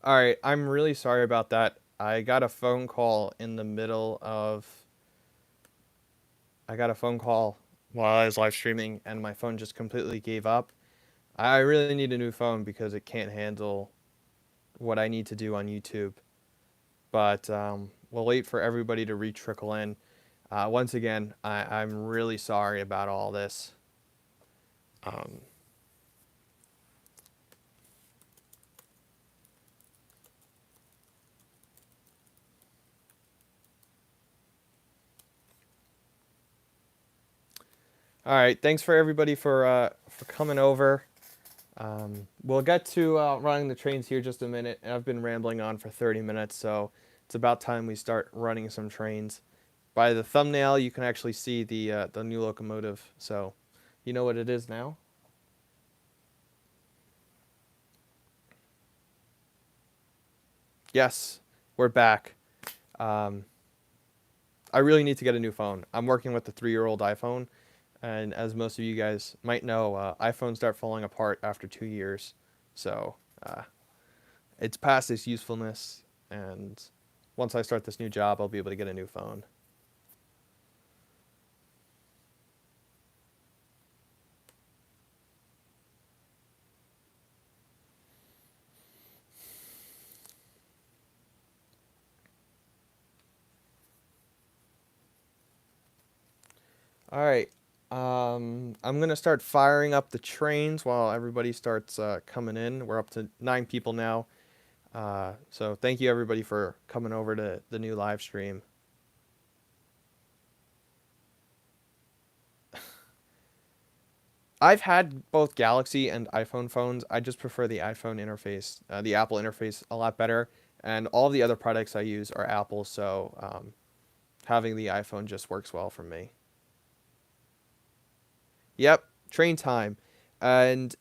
All right, I'm really sorry about that. I got a phone call in the middle of. I got a phone call while I was live streaming, and my phone just completely gave up. I really need a new phone because it can't handle what I need to do on YouTube. But we'll wait for everybody to re-trickle in. Once again, I'm really sorry about all this. Um, all right, thanks for everybody for coming over. We'll get to running the trains here just a minute. I've been rambling on for 30 minutes, so it's about time we start running some trains. By the thumbnail, you can actually see the new locomotive. So, you know what it is now? Yes, we're back. Um, I really need to get a new phone. I'm working with the 3-year-old iPhone, and as most of you guys might know, iPhones start falling apart after 2 years. So uh, it's past its usefulness, and once I start this new job, I'll be able to get a new phone. All right. I'm gonna start firing up the trains while everybody starts coming in. We're up to 9 people now. So thank you everybody for coming over to the new live stream. I've had both Galaxy and iPhone phones. I just prefer the iPhone interface, the Apple interface, a lot better. And all the other products I use are Apple, so having the iPhone just works well for me. Yep, train time. And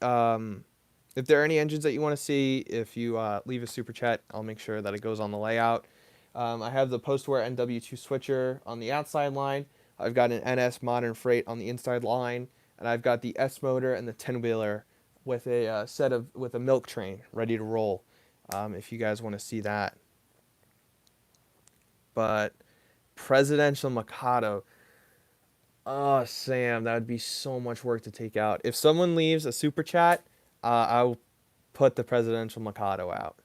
if there are any engines that you want to see, if you leave a super chat, I'll make sure that it goes on the layout. I have the postware NW2 switcher on the outside line. I've got an NS Modern Freight on the inside line, and I've got the S motor and the 10-wheeler with a with a milk train ready to roll. If you guys want to see that, but presidential Mikado. Oh, Sam, that would be so much work to take out. If someone leaves a super chat, I'll put the presidential Mikado out.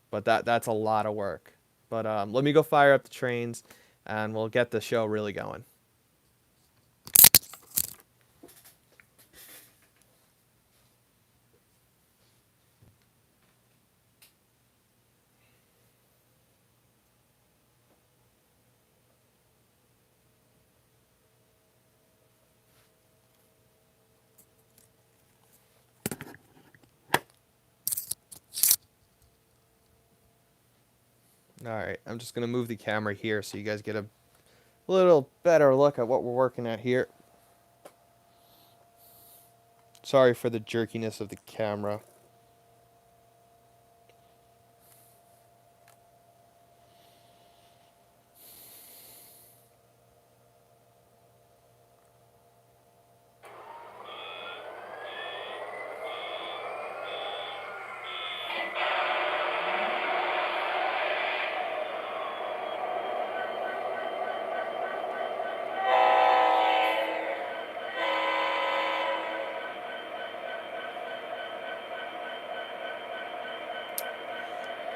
But that's a lot of work. But let me go fire up the trains, and we'll get the show really going. All right, I'm just gonna move the camera here so you guys get a little better look at what we're working at here. Sorry for the jerkiness of the camera.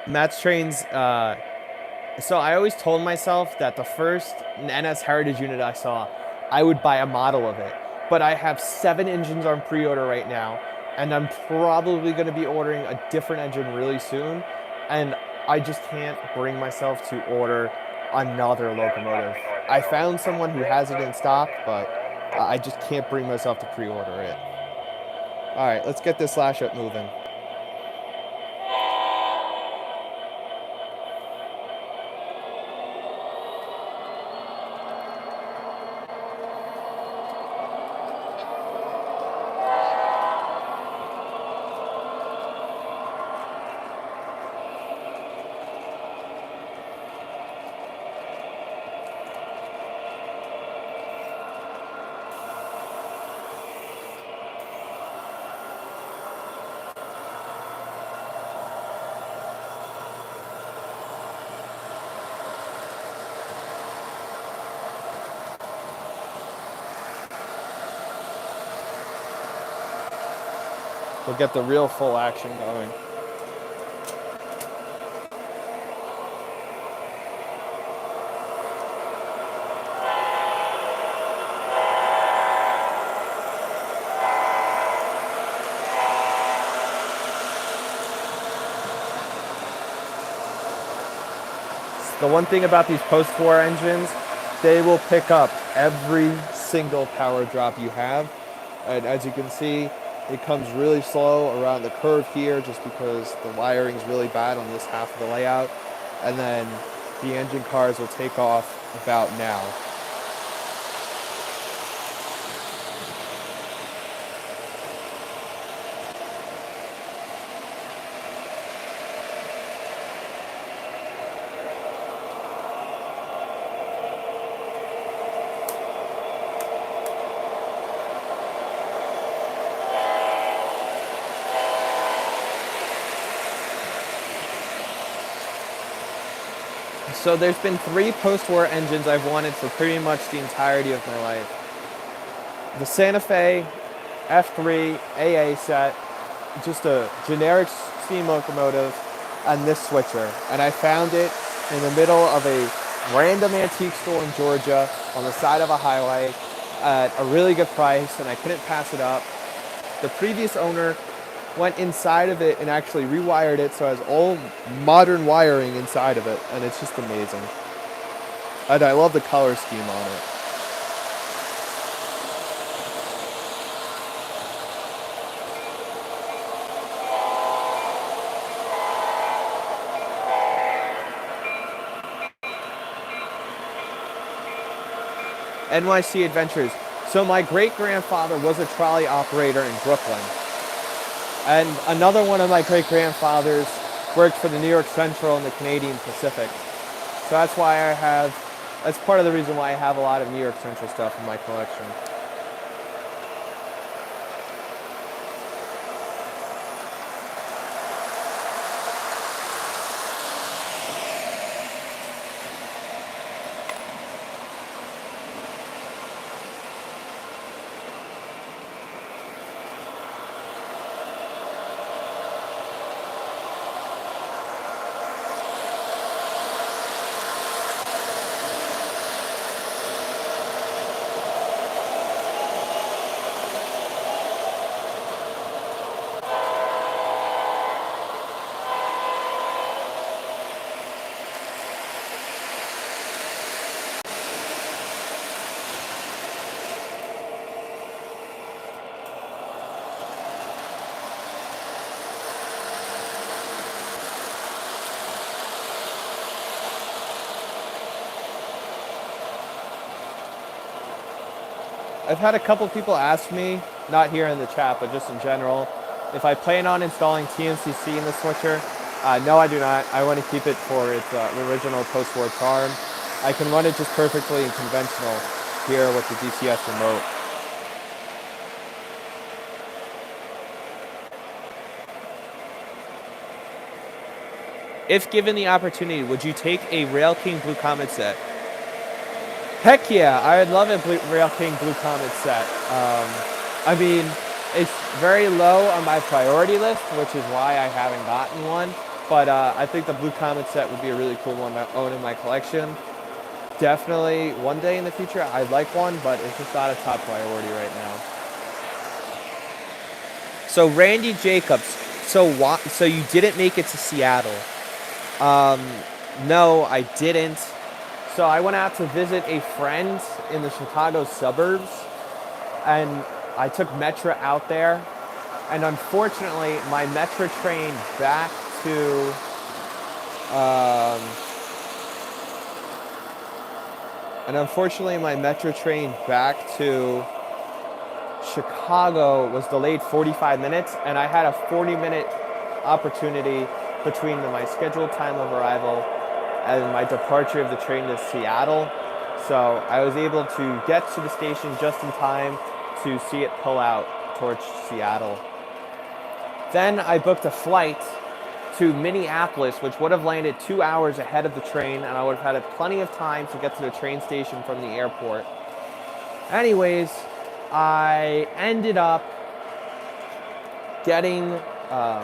Matt's trains. So I always told myself that the first NS Heritage unit I saw, I would buy a model of it. But I have 7 engines on pre-order right now, and I'm probably going to be ordering a different engine really soon. And I just can't bring myself to order another locomotive. I found someone who has it in stock, but I just can't bring myself to pre-order it. All right, let's get this slash up moving. We'll get the real full action going. The one thing about these post-war engines, they will pick up every single power drop you have. And as you can see, it comes really slow around the curve here just because the wiring is really bad on this half of the layout. And then the engine cars will take off about now. So there's been 3 post-war engines I've wanted for pretty much the entirety of my life. The Santa Fe F3 AA set, just a generic steam locomotive, and this switcher. And I found it in the middle of a random antique store in Georgia on the side of a highway at a really good price, and I couldn't pass it up. The previous owner went inside of it and actually rewired it so it has all modern wiring inside of it, and it's just amazing. And I love the color scheme on it. NYC Adventures. So my great-grandfather was a trolley operator in Brooklyn. And another one of my great-grandfathers worked for the New York Central and the Canadian Pacific. So that's why that's part of the reason why I have a lot of New York Central stuff in my collection. I've had a couple people ask me, not here in the chat, but just in general, if I plan on installing TNCC in the switcher. No, I do not. I want to keep it for its original post-war charm. I can run it just perfectly in conventional here with the DCS remote. If given the opportunity, would you take a Rail King Blue Comet set? Heck yeah, I would love a Rail King Blue Comet set. I mean, it's very low on my priority list, which is why I haven't gotten one. But I think the Blue Comet set would be a really cool one to own in my collection. Definitely one day in the future, I'd like one, but it's just not a top priority right now. So Randy Jacobs, so you didn't make it to Seattle? No, I didn't. So I went out to visit a friend in the Chicago suburbs, and I took Metra out there. And unfortunately, my Metra train back to Chicago was delayed 45 minutes, and I had a 40-minute opportunity between my scheduled time of arrival and my departure of the train to Seattle. So I was able to get to the station just in time to see it pull out towards Seattle. Then I booked a flight to Minneapolis, which would have landed 2 hours ahead of the train, and I would have had plenty of time to get to the train station from the airport. Anyways, I ended up I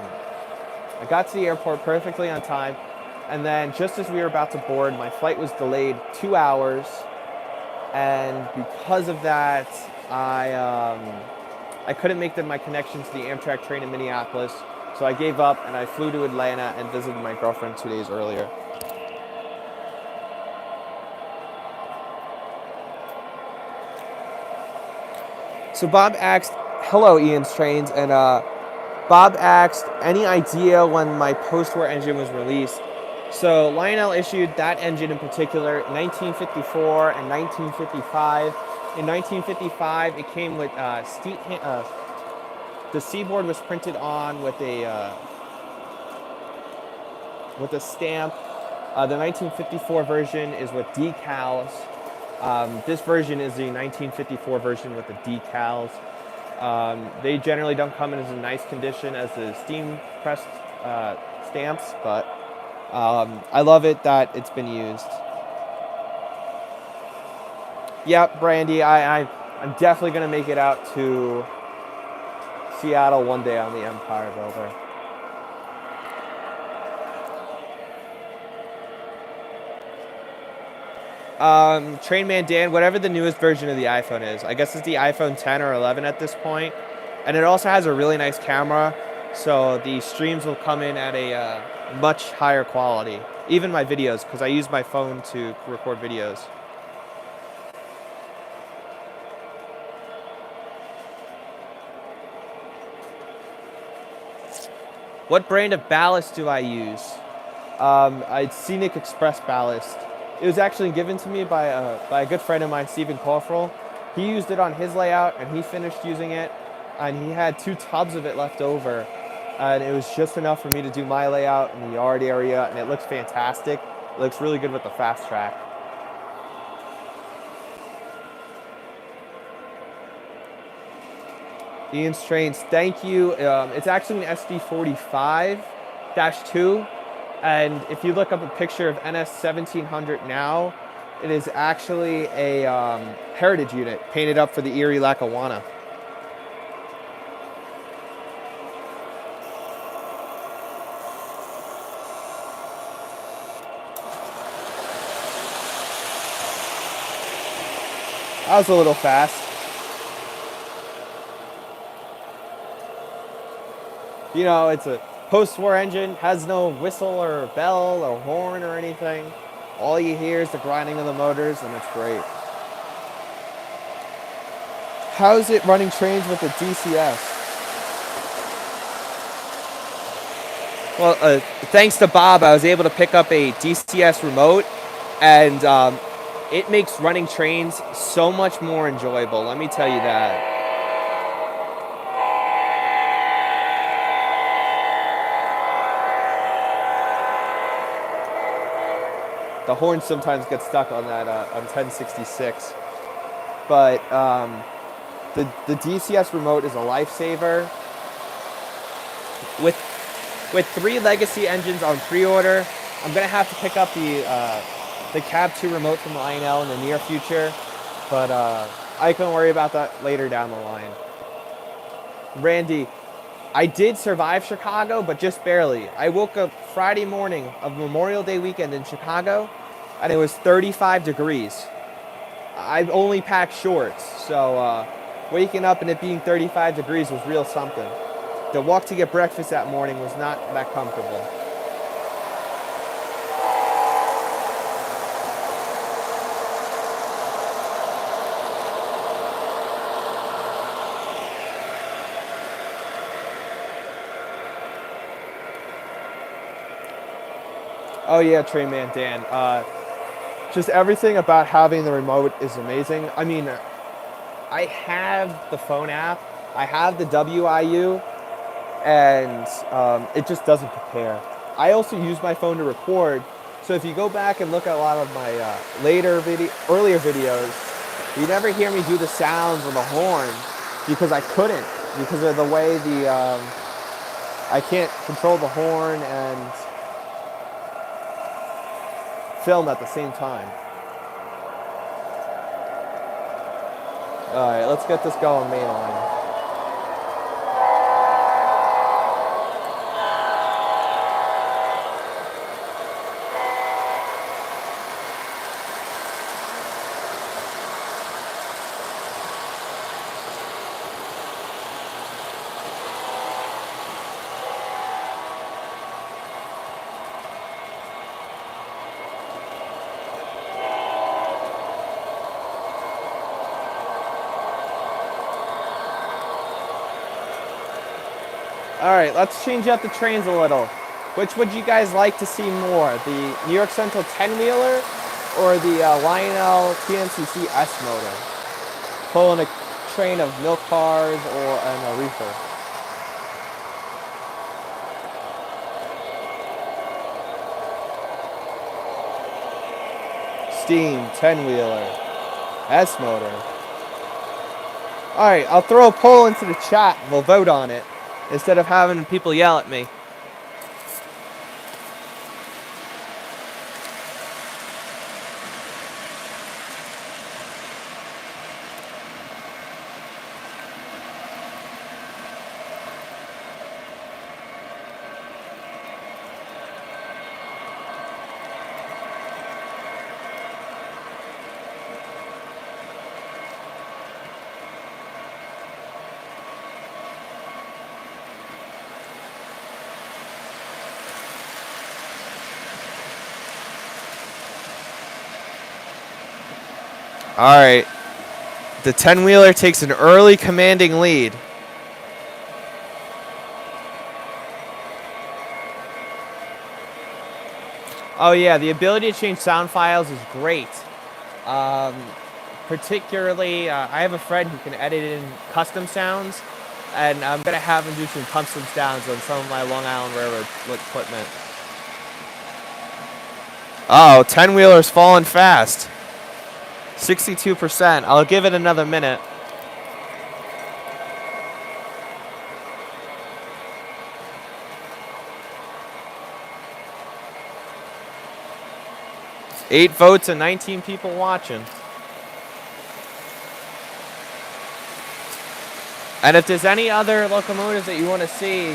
got to the airport perfectly on time, and then just as we were about to board, my flight was delayed 2 hours, and because of that, I couldn't make my connection to the Amtrak train in Minneapolis, so I gave up and I flew to Atlanta and visited my girlfriend 2 days earlier. So Bob asked, hello Ian's Trains, and Bob asked, any idea when my post-war engine was released? So Lionel issued that engine in particular in 1954 and 1955. In 1955, it came with the seaboard was printed on with a stamp. The 1954 version is with decals. This version is the 1954 version with the decals. They generally don't come in as a nice condition as the steam pressed stamps, but I love it that it's been used. Yep, Brandy, I'm definitely going to make it out to Seattle one day on the Empire Builder. Trainman Dan, whatever the newest version of the iPhone is. I guess it's the iPhone 10 or 11 at this point. And it also has a really nice camera, so the streams will come in at a much higher quality. Even my videos, because I use my phone to record videos. What brand of ballast do I use? It's Scenic Express ballast. It was actually given to me by a good friend of mine, Stephen Corfrell. He used it on his layout, and he finished using it, and he had 2 tubs of it left over, and it was just enough for me to do my layout in the yard area, and it looks fantastic. It looks really good with the fast track. Ian's Trains, thank you. It's actually an SD45-2. And if you look up a picture of NS 1700 now, it is actually a heritage unit painted up for the Erie Lackawanna. That was a little fast. You know, it's a post-war engine, has no whistle or bell or horn or anything. All you hear is the grinding of the motors, and it's great. How's it running trains with the DCS? Well, thanks to Bob, I was able to pick up a DCS remote, and it makes running trains so much more enjoyable, let me tell you that. The horn sometimes gets stuck on that on 1066, but the DCS remote is a lifesaver. With 3 legacy engines on pre-order, I'm gonna have to pick up the Cab 2 remote from Lionel in the near future, but I can worry about that later down the line. Randy, I did survive Chicago, but just barely. I woke up Friday morning of Memorial Day weekend in Chicago, and it was 35 degrees. I've only packed shorts, so waking up and it being 35 degrees was real something. The walk to get breakfast that morning was not that comfortable. Oh yeah, Trainman Dan. Just everything about having the remote is amazing. I mean, I have the phone app, I have the WIU, and it just doesn't prepare. I also use my phone to record, so if you go back and look at a lot of my earlier videos, you never hear me do the sounds or the horn because I couldn't, because of the way I can't control the horn and film at the same time. Alright, let's get this going mainline. All right, let's change up the trains a little. Which would you guys like to see more? The New York Central 10-wheeler or the Lionel TNCC S motor? Pulling a train of milk cars or a reefer. Steam 10-wheeler S motor. All right, I'll throw a poll into the chat and we'll vote on it instead of having people yell at me. All right. The 10-wheeler takes an early commanding lead. Oh yeah, the ability to change sound files is great. Particularly, I have a friend who can edit in custom sounds, and I'm going to have him do some custom sounds on some of my Long Island Railroad equipment. Oh, 10-wheeler's falling fast. 62%. I'll give it another minute. Eight votes and 19 people watching. And if there's any other locomotives that you want to see,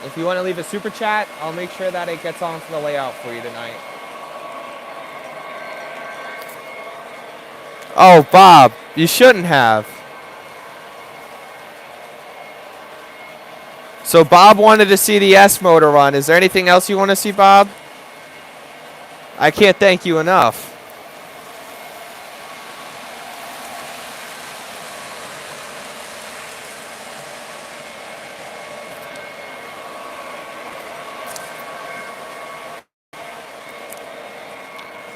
if you want to leave a super chat, I'll make sure that it gets on for the layout for you tonight. Oh, Bob, you shouldn't have. So Bob wanted to see the S motor run. Is there anything else you want to see, Bob? I can't thank you enough.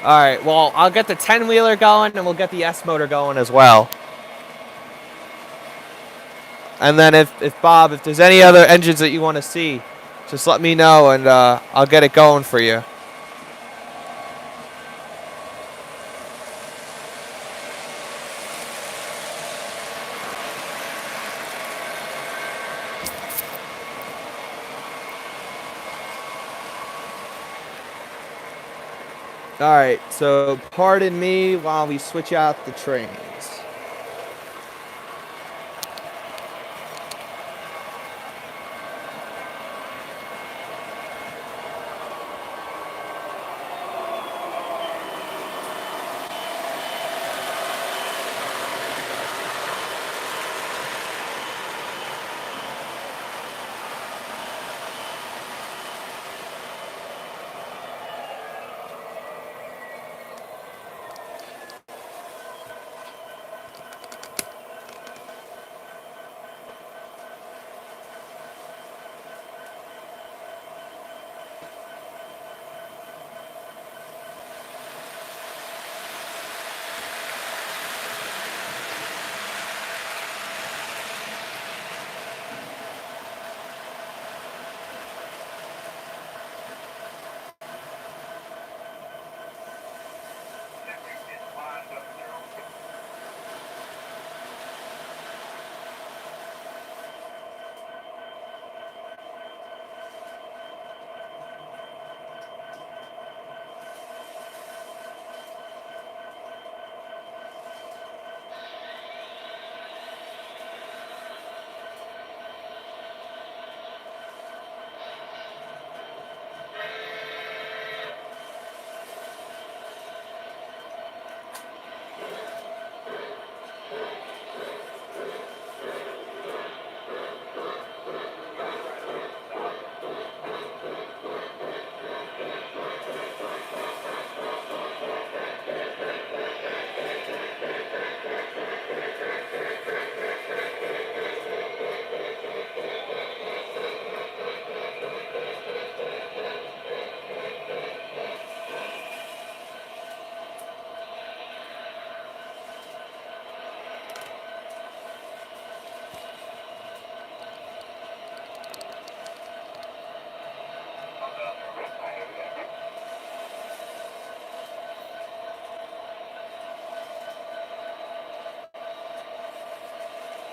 All right, well, I'll get the 10-wheeler going, and we'll get the S motor going as well. And then if there's any other engines that you want to see, just let me know, and I'll get it going for you. All right, so pardon me while we switch out the trains.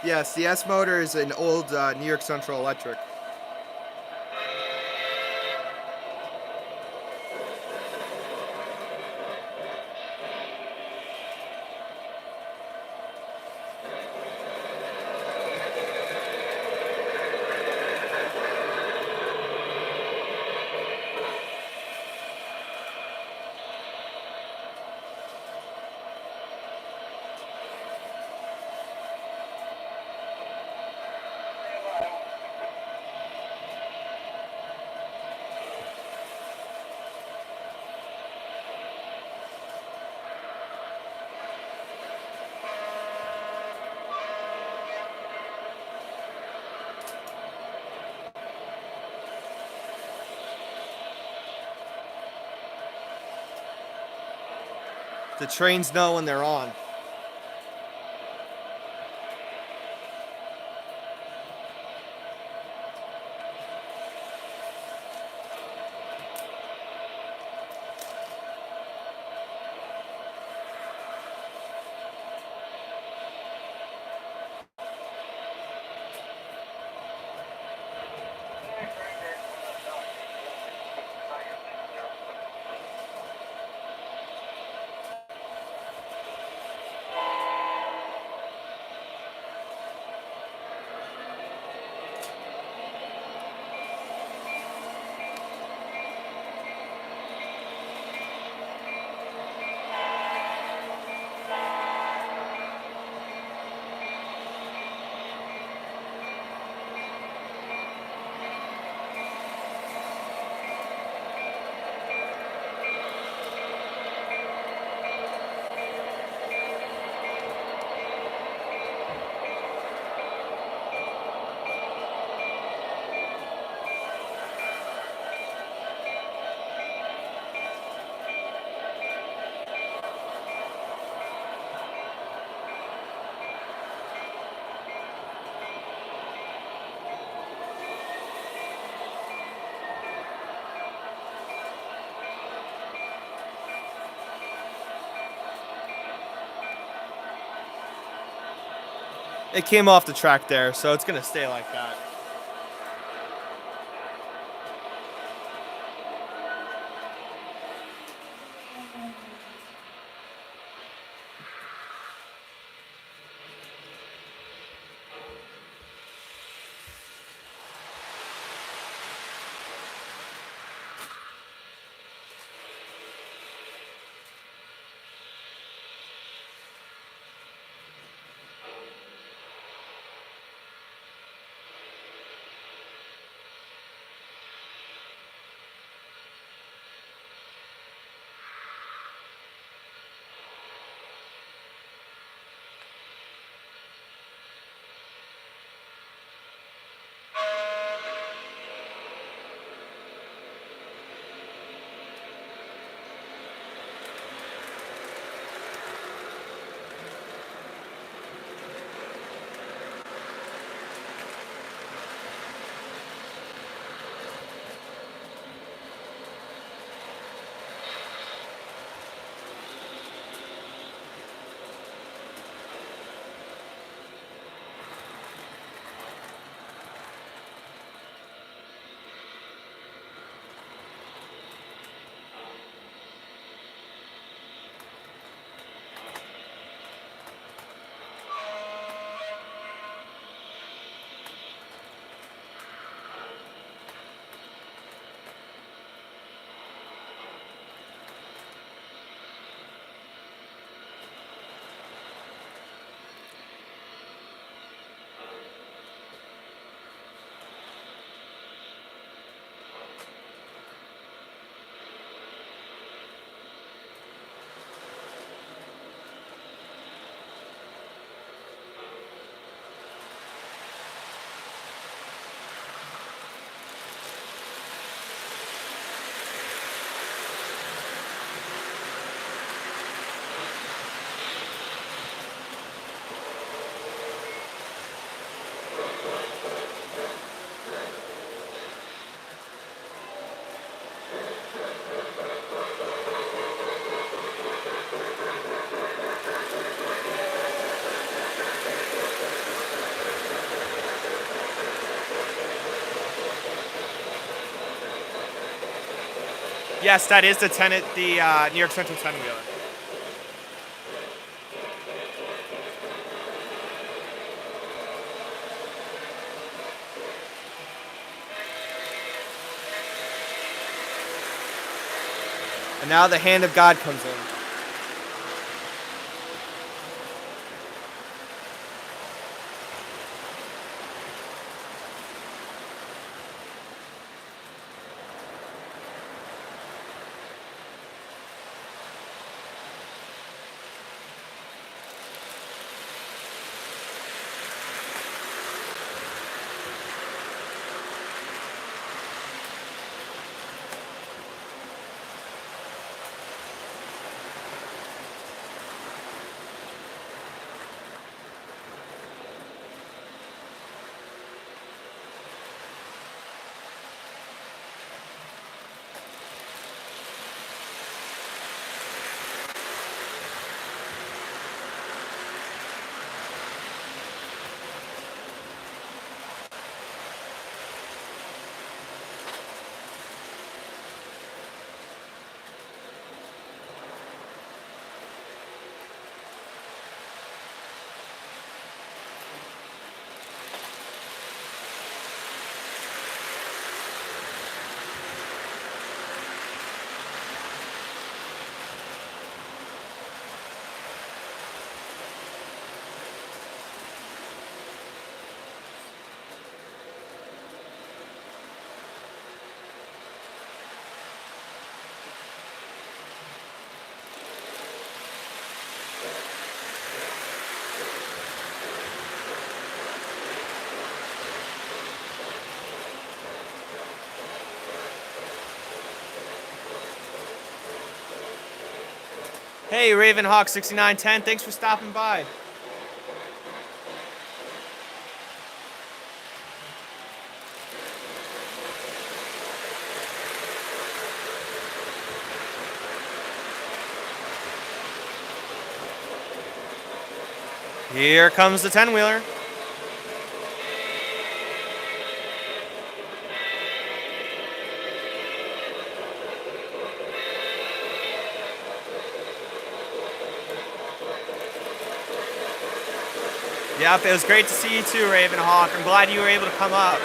Yes, the S motor is an old New York Central Electric. The trains know when they're on. It came off the track there, so it's gonna stay like that. Yes, that is the New York Central 10-wheeler. And now the hand of God comes in. Hey, Ravenhawk6910, thanks for stopping by. Here comes the 10-wheeler. Yep, it was great to see you too, Ravenhawk. I'm glad you were able to come up.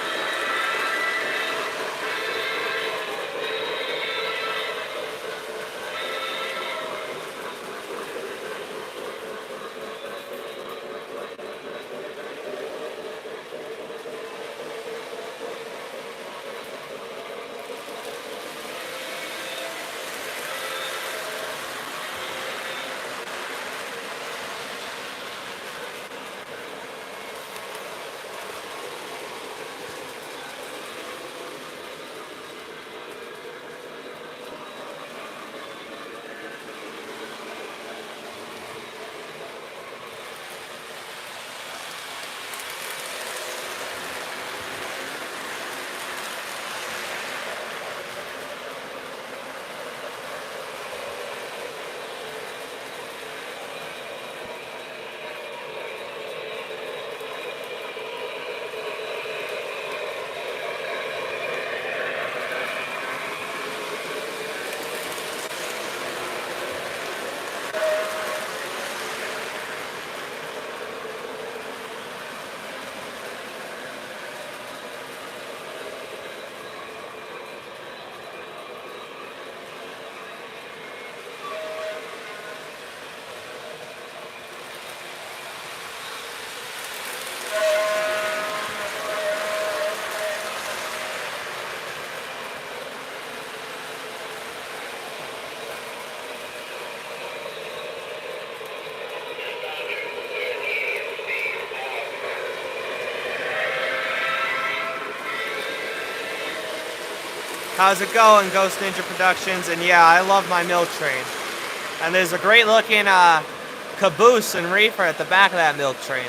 How's it going, Ghost Ninja Productions? And yeah, I love my milk train. And there's a great looking caboose and reefer at the back of that milk train.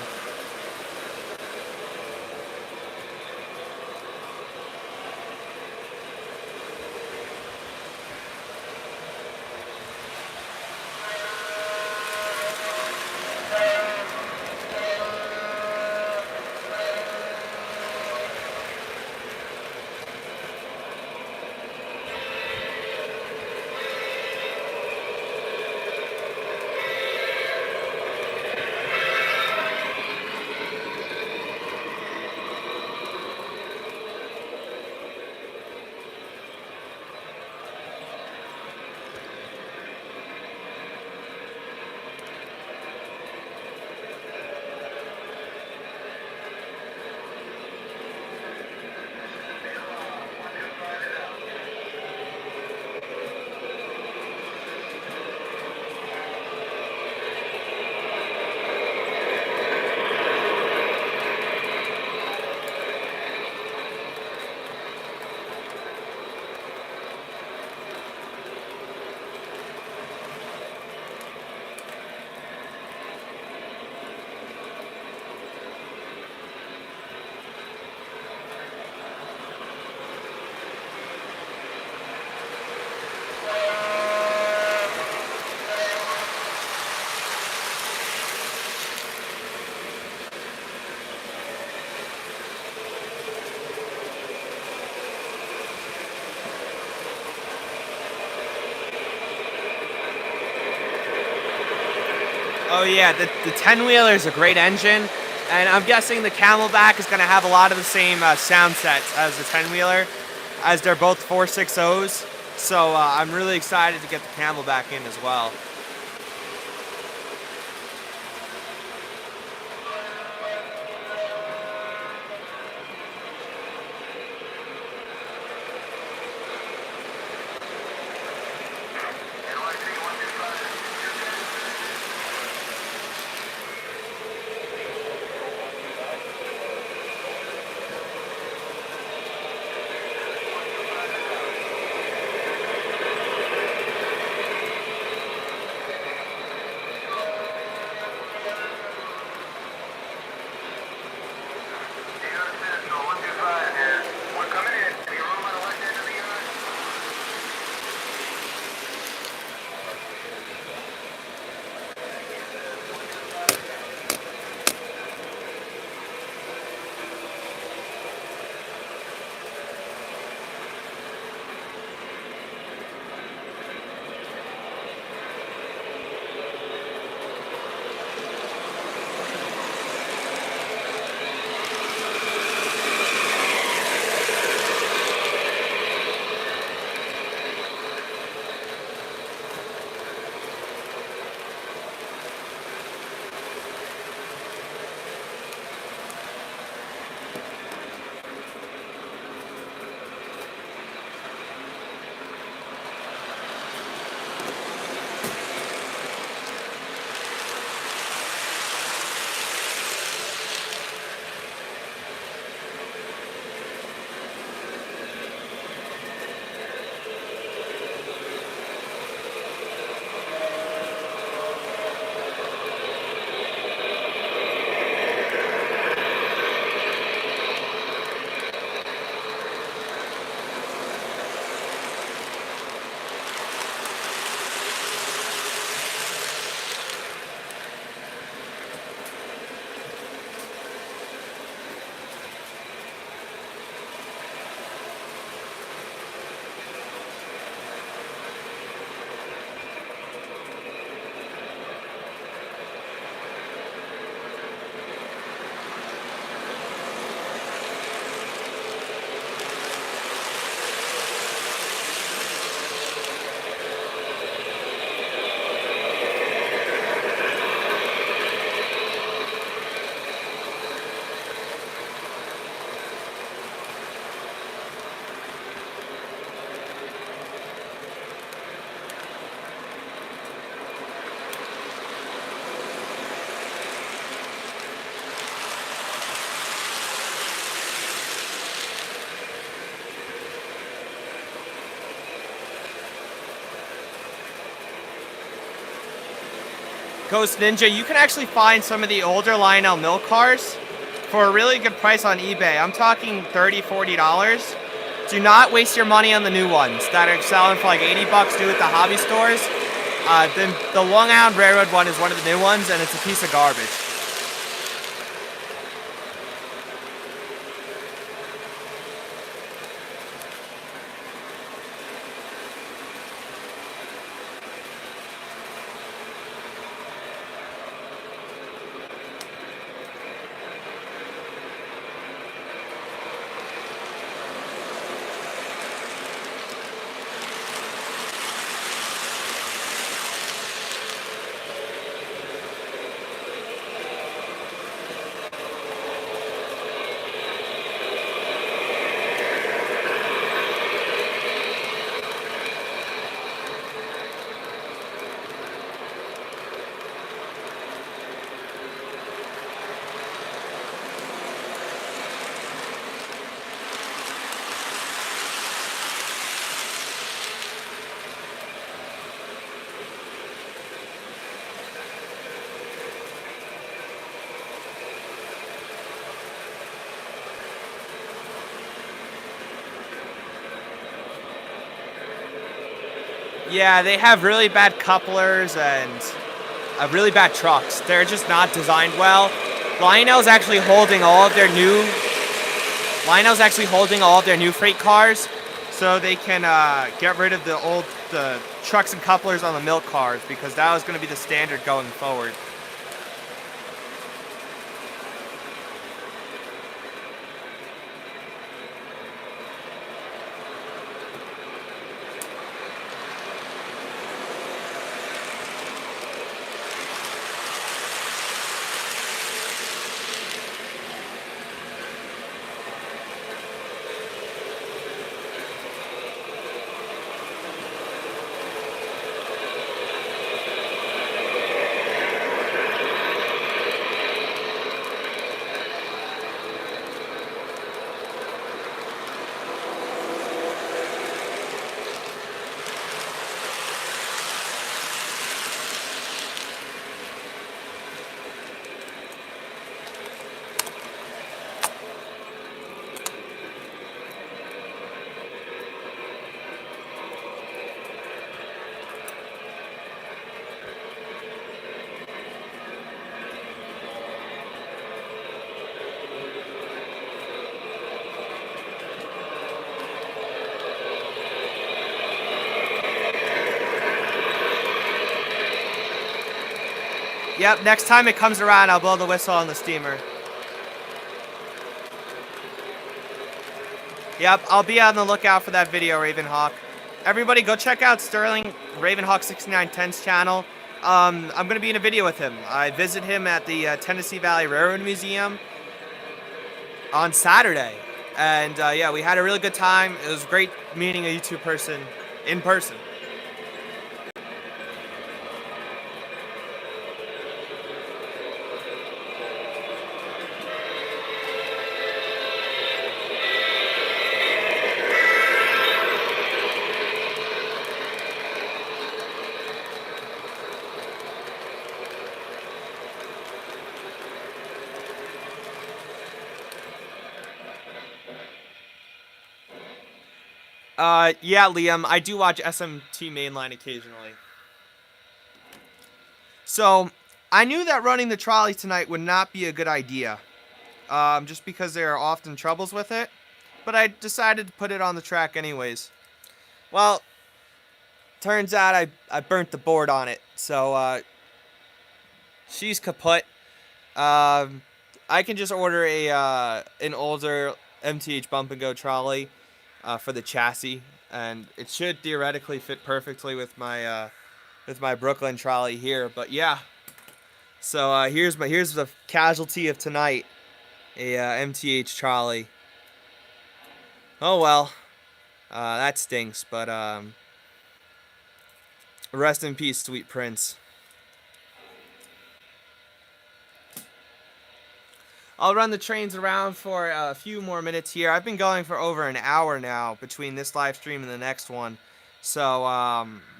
Oh yeah, the 10-wheeler is a great engine, and I'm guessing the Camelback is going to have a lot of the same sound sets as the 10-wheeler, as they're both 460s. So I'm really excited to get the Camelback in as well. Ghost Ninja, you can actually find some of the older Lionel milk cars for a really good price on eBay. I'm talking $30, $40. Do not waste your money on the new ones that are selling for like 80 bucks new at the hobby stores. The Long Island Railroad one is one of the new ones, and it's a piece of garbage. Yeah, they have really bad couplers and really bad trucks. They're just not designed well. Lionel's actually holding all of their new freight cars, so they can get rid of the trucks and couplers on the milk cars, because that was going to be the standard going forward. Yep, next time it comes around, I'll blow the whistle on the steamer. Yep, I'll be on the lookout for that video, Ravenhawk. Everybody go check out Sterling Ravenhawk 6910's channel. I'm going to be in a video with him. I visit him at the Tennessee Valley Railroad Museum on Saturday. And yeah, we had a really good time. It was great meeting a YouTube person in person. Yeah, Liam, I do watch SMT Mainline occasionally. So, I knew that running the trolley tonight would not be a good idea, just because there are often troubles with it, but I decided to put it on the track anyways. Well, turns out I burnt the board on it, so, she's kaput. I can just order an older MTH bump and go trolley for the chassis, and it should theoretically fit perfectly with my Brooklyn trolley here. But yeah, so here's the casualty of tonight, a MTH trolley. Oh well, that stinks. But rest in peace, sweet prince. I'll run the trains around for a few more minutes here. I've been going for over an hour now between this live stream and the next one. So,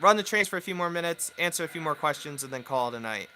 run the trains for a few more minutes, answer a few more questions, and then call it a night.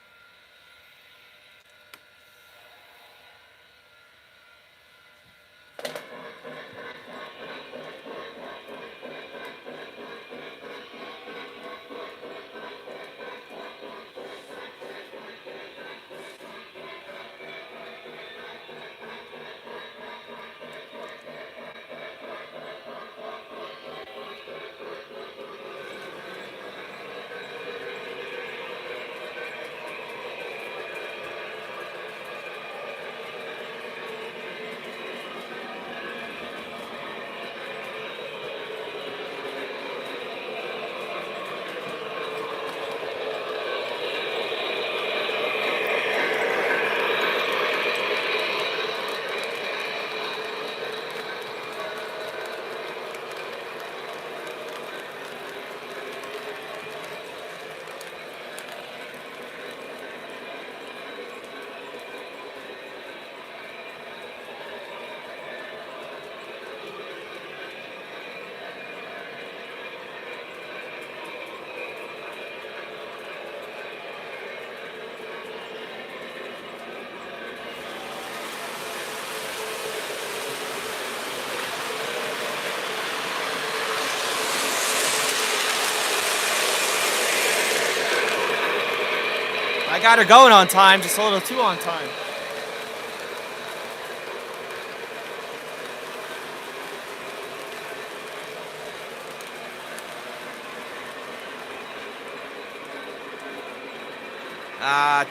I got her going on time, just a little too on time.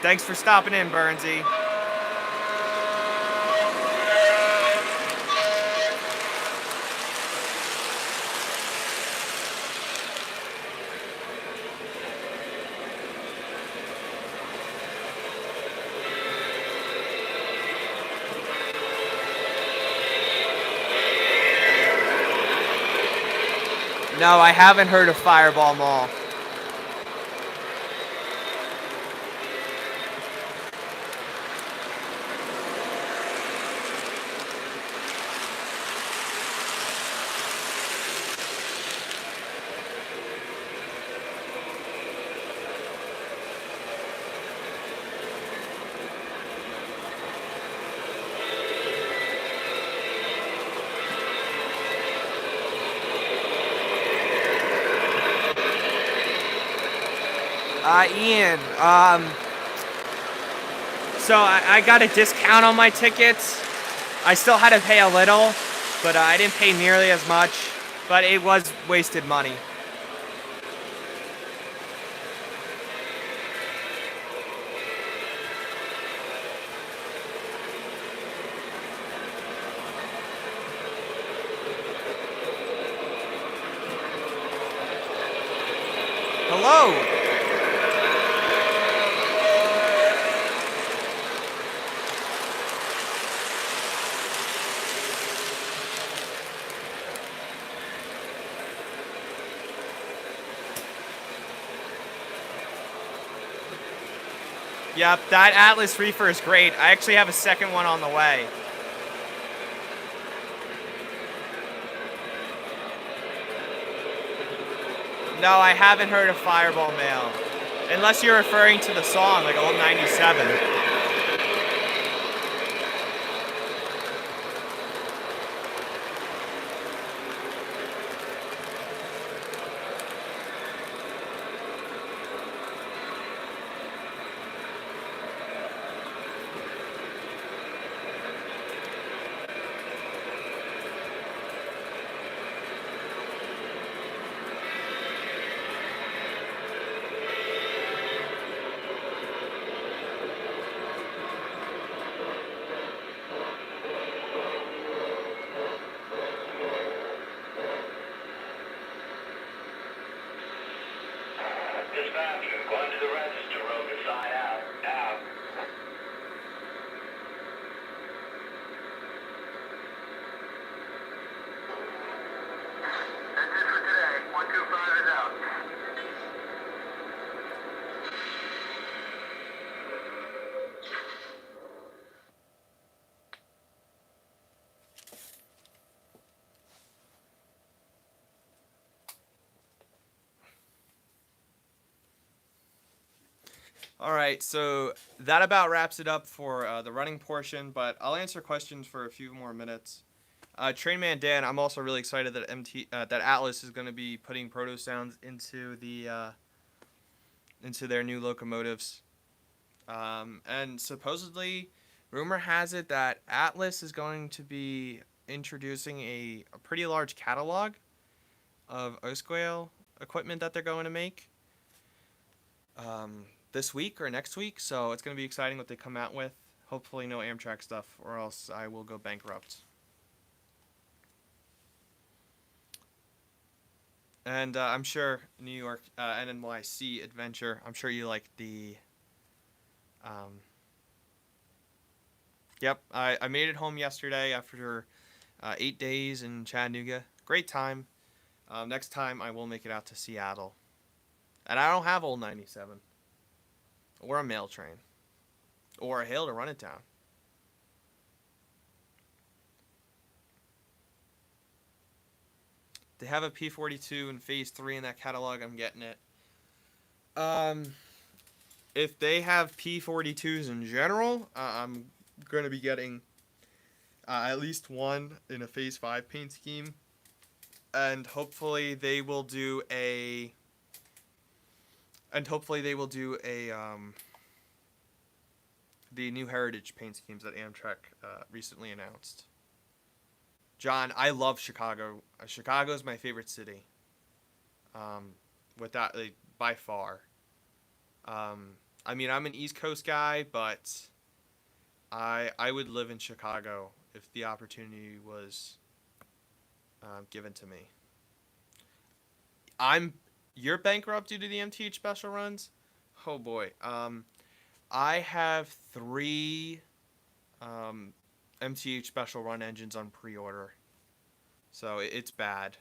Thanks for stopping in, Burnsy. No, I haven't heard of Fireball Mall. Ian, so I got a discount on my tickets. I still had to pay a little, but I didn't pay nearly as much, but it was wasted money. Hello! Yep, that Atlas reefer is great. I actually have a second one on the way. No, I haven't heard of Fireball Mail. Unless you're referring to the song, like Old 97. Dispatch, going to the register room to sign out. Out. That's it for today. 125 is out. All right, so that about wraps it up for the running portion, but I'll answer questions for a few more minutes. Trainman Dan, I'm also really excited that that Atlas is going to be putting proto sounds into their new locomotives, and supposedly, rumor has it that Atlas is going to be introducing a pretty large catalog of Osquale equipment that they're going to make. This week or next week, so it's going to be exciting what they come out with. Hopefully no Amtrak stuff, or else I will go bankrupt. And I'm sure New York NNYC Adventure, I'm sure you like the... Yep, I made it home yesterday after 8 days in Chattanooga. Great time. Next time I will make it out to Seattle. And I don't have Old 97. Or a mail train. Or a hill to run it down. They have a P42 in Phase 3 in that catalog. I'm getting it. If they have P42s in general, I'm going to be getting at least one in a Phase 5 paint scheme. And hopefully they will do a... the new Heritage paint schemes that Amtrak recently announced. John, I love Chicago. Chicago is my favorite city. Without, like, by far. I mean, I'm an East Coast guy, but I would live in Chicago if the opportunity was given to me. You're bankrupt due to the MTH special runs? Oh boy. I have 3 MTH special run engines on pre-order. So it's bad.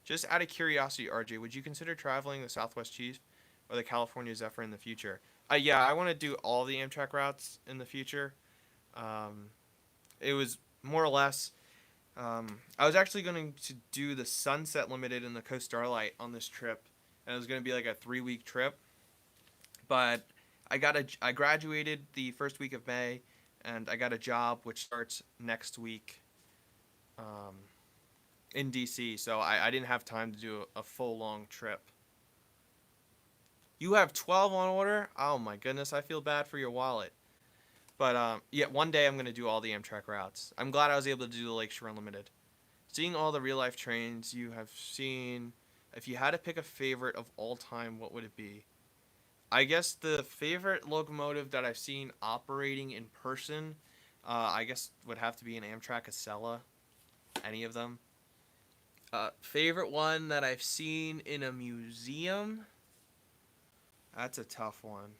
Just out of curiosity, RJ, would you consider traveling the Southwest Chief or the California Zephyr in the future? Yeah, I want to do all the Amtrak routes in the future. It was more or less... I was actually going to do the Sunset Limited and the Coast Starlight on this trip. And it was going to be like a 3-week trip. But I graduated the first week of May, and I got a job which starts next week in DC, so I didn't have time to do a full long trip. You have 12 on order? Oh my goodness, I feel bad for your wallet. But yeah, one day I'm going to do all the Amtrak routes. I'm glad I was able to do the Lakeshore Unlimited. Seeing all the real-life trains you have seen, if you had to pick a favorite of all time, what would it be? I guess the favorite locomotive that I've seen operating in person, I guess would have to be an Amtrak Acela. Any of them. Favorite one that I've seen in a museum? That's a tough one.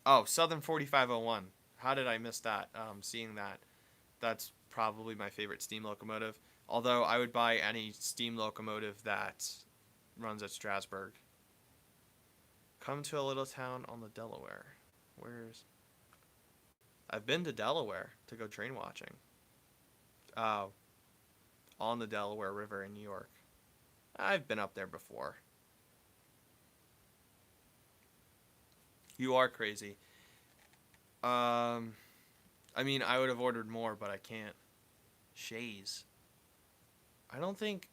Oh, Southern 4501. How did I miss that? Seeing that. That's probably my favorite steam locomotive. Although I would buy any steam locomotive that runs at Strasbourg. Come to a little town on the Delaware. Where's... I've been to Delaware to go train watching. Oh, on the Delaware River in New York. I've been up there before. You are crazy. I mean, I would have ordered more, but I can't. Shays. I don't think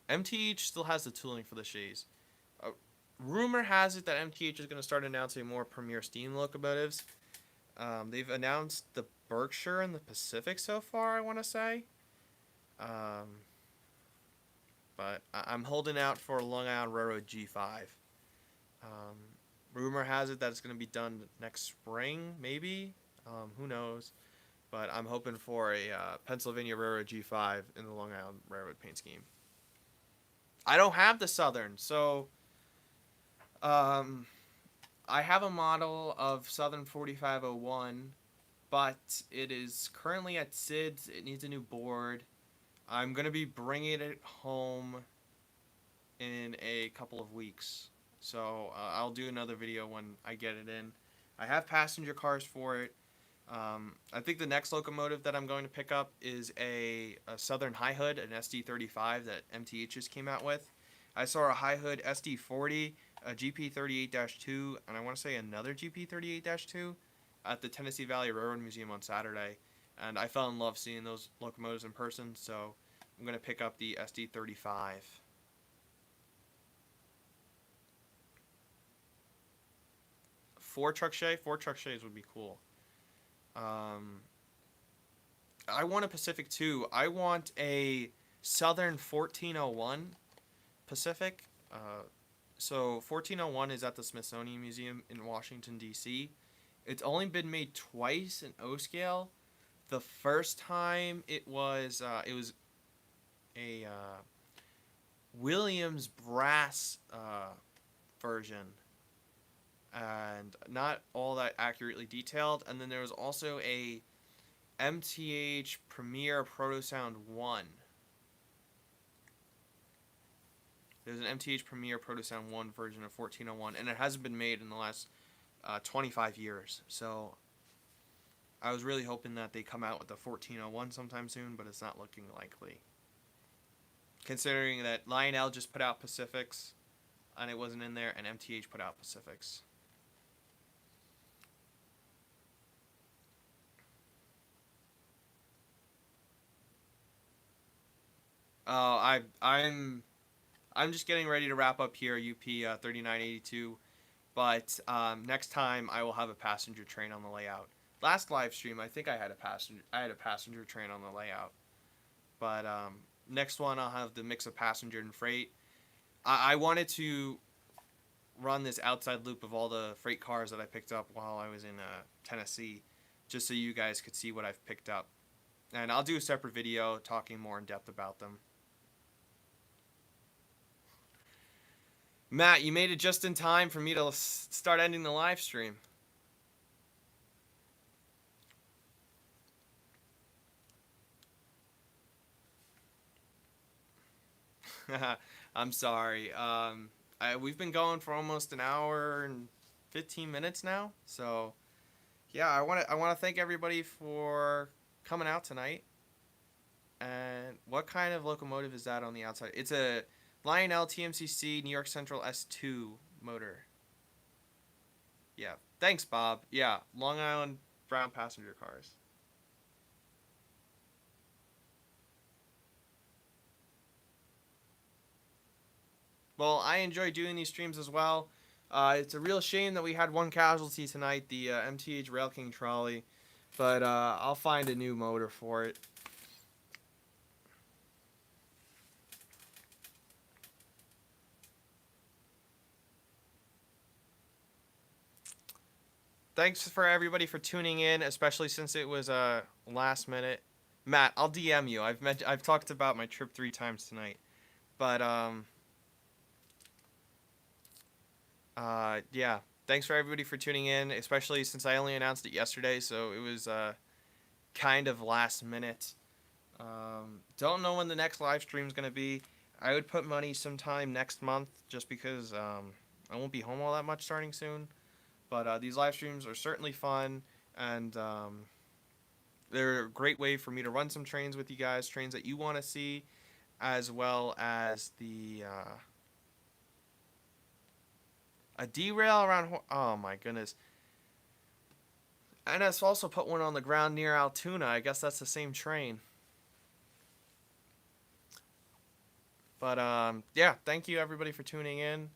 MTH still has the tooling for the Shays. Rumor has it that MTH is going to start announcing more premier steam locomotives. They've announced the Berkshire and the Pacific so far, I want to say. But I'm holding out for Long Island Railroad G5. Rumor has it that it's going to be done next spring, maybe. Who knows? But I'm hoping for a Pennsylvania Railroad G5 in the Long Island Railroad paint scheme. I don't have the Southern, so I have a model of Southern 4501, but it is currently at SIDS. It needs a new board. I'm going to be bringing it home in a couple of weeks. So I'll do another video when I get it in. I have passenger cars for it. I think the next locomotive that I'm going to pick up is a Southern High Hood, an SD35 that MTH just came out with. I saw a High Hood SD40, a GP38-2, and I want to say another GP38-2 at the Tennessee Valley Railroad Museum on Saturday. And I fell in love seeing those locomotives in person, so I'm going to pick up the SD35. Four truck shays would be cool. I want a Pacific too. I want a Southern 1401 Pacific. So 1401 is at the Smithsonian Museum in Washington, D.C. It's only been made twice in O scale. The first time it was a Williams brass version, and not all that accurately detailed. And then there was also a MTH Premier Protosound 1. There's an MTH Premier Protosound 1 version of 1401, and it hasn't been made in the last 25 years. So I was really hoping that they come out with the 1401 sometime soon, but it's not looking likely. Considering that Lionel just put out Pacifics, and it wasn't in there, and MTH put out Pacifics. Oh, I'm just getting ready to wrap up here, UP 3982. But next time I will have a passenger train on the layout. Last live stream, I think I had a passenger train on the layout. But next one I'll have the mix of passenger and freight. I wanted to run this outside loop of all the freight cars that I picked up while I was in Tennessee, just so you guys could see what I've picked up. And I'll do a separate video talking more in depth about them. Matt, you made it just in time for me to start ending the live stream. I'm sorry. We've been going for almost an hour and 15 minutes now. So, yeah, I want to thank everybody for coming out tonight. And what kind of locomotive is that on the outside? It's a Lionel TMCC New York Central S2 motor. Yeah. Thanks, Bob. Yeah, Long Island brown passenger cars. Well, I enjoy doing these streams as well. It's a real shame that we had one casualty tonight, the MTH Rail King trolley. But I'll find a new motor for it. thanks for everybody for tuning in, especially since it was last minute. Matt, I'll DM you. I've talked about my trip 3 times tonight, but yeah. Thanks for everybody for tuning in, especially since I only announced it yesterday, so it was kind of last minute. Don't know when the next live stream is gonna be. I would put money sometime next month, just because I won't be home all that much starting soon. But these live streams are certainly fun, and they're a great way for me to run some trains with you guys, trains that you want to see, as well as a derail around. Oh my goodness! And it's also put one on the ground near Altoona. I guess that's the same train. But yeah, thank you everybody for tuning in.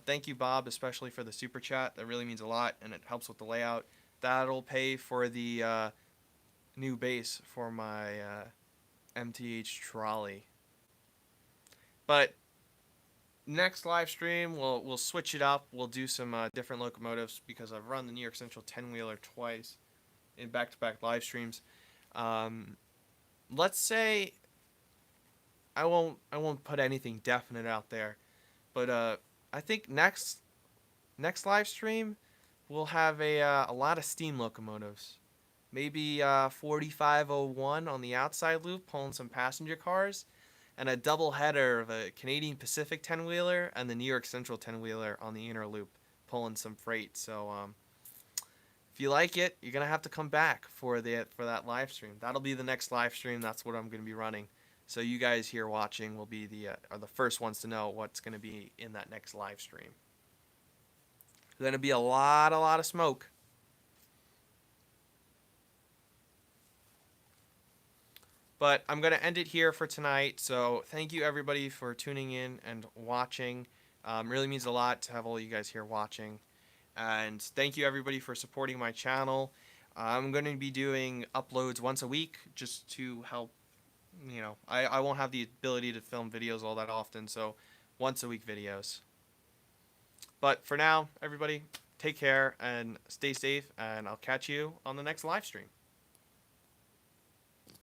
Thank you, Bob, especially for the super chat. That really means a lot, and it helps with the layout. That'll pay for the new base for my MTH trolley. But next live stream, we'll switch it up. We'll do some different locomotives, because I've run the New York Central 10-wheeler twice in back-to-back live streams. Let's say I won't put anything definite out there, but I think next live stream we'll have a lot of steam locomotives. Maybe 4501 on the outside loop pulling some passenger cars, and a double header of a Canadian Pacific 10-wheeler and the New York Central 10-wheeler on the inner loop pulling some freight. So if you like it, you're gonna have to come back for that live stream. That'll be the next live stream. That's what I'm gonna be running. So you guys here watching will be are the first ones to know what's gonna be in that next live stream. There's gonna be a lot of smoke. But I'm going to end it here for tonight. So thank you, everybody, for tuning in and watching. Really means a lot to have all you guys here watching. And thank you, everybody, for supporting my channel. I'm going to be doing uploads once a week, just to help. I won't have the ability to film videos all that often, so once a week videos. But for now, everybody, take care and stay safe, and I'll catch you on the next live stream.